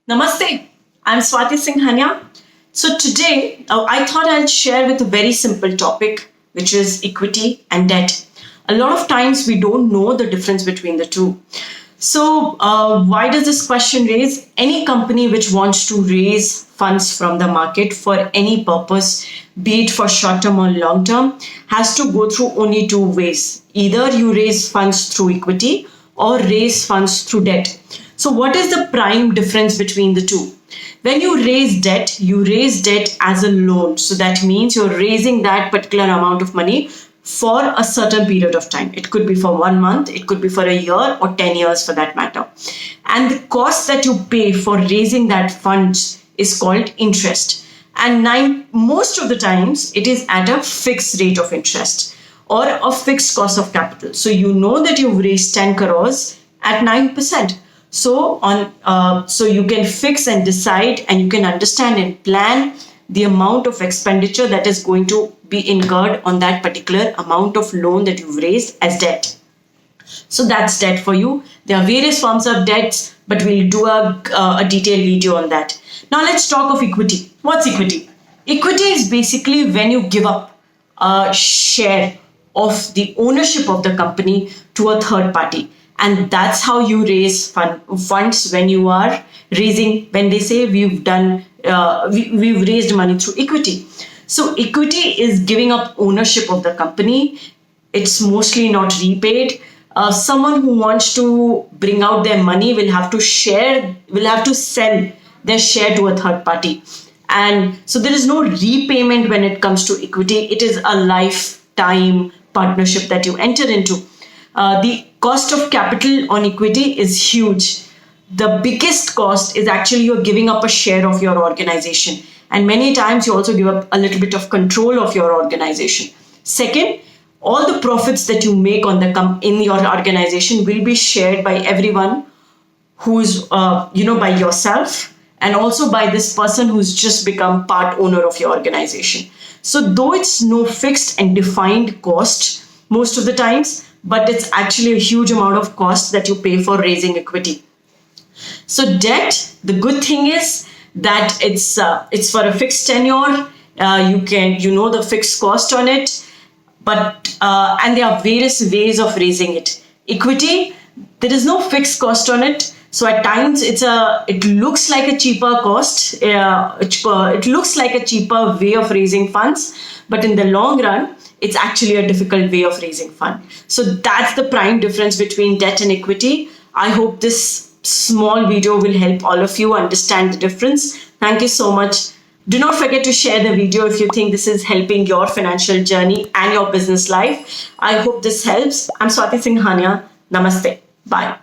Namaste, I'm Swati Singhania. So today I thought I'll share with a very simple topic, which is equity and debt. A lot of times we don't know the difference between the two. So why does this question raise? Any company which wants to raise funds from the market for any purpose, be it for short term or long term, has to go through only two ways. Either you raise funds through equity or raise funds through debt. So, what is the prime difference between the two? When you raise debt as a loan. So, that means you're raising that particular amount of money for a certain period of time. It could be for 1 month, it could be for a year, or 10 years for that matter. And the cost that you pay for raising that funds is called interest. And most of the times, it is at a fixed rate of interest or a fixed cost of capital. So, you know that you've raised 10 crores at 9%. So you can fix and decide, and you can understand and plan the amount of expenditure that is going to be incurred on that particular amount of loan that you've raised as debt. So that's debt for you. There are various forms of debts, but we'll do a detailed video on that. Now let's talk of equity. What's equity? Equity is basically when you give up a share of the ownership of the company to a third party. And that's how you raise funds when you are raising, when they say we've raised money through equity. So equity is giving up ownership of the company. It's mostly not repaid. Someone who wants to bring out their money will have to sell their share to a third party. And so there is no repayment when it comes to equity. It is a lifetime partnership that you enter into. The cost of capital on equity is huge. The biggest cost is actually you're giving up a share of your organization. And many times you also give up a little bit of control of your organization. Second, all the profits that you make in your organization will be shared by everyone who's, by yourself, and also by this person who's just become part owner of your organization. So though it's no fixed and defined cost most of the times, but it's actually a huge amount of cost that you pay for raising equity. So debt, the good thing is that it's for a fixed tenure. You know the fixed cost on it, but and there are various ways of raising it. Equity, there is no fixed cost on it. So at times it looks like a cheaper cost. It looks like a cheaper way of raising funds, but in the long run, it's actually a difficult way of raising fund. So that's the prime difference between debt and equity. I hope this small video will help all of you understand the difference. Thank you so much. Do not forget to share the video if you think this is helping your financial journey and your business life. I hope this helps. I'm Swati Singhania. Namaste. Bye.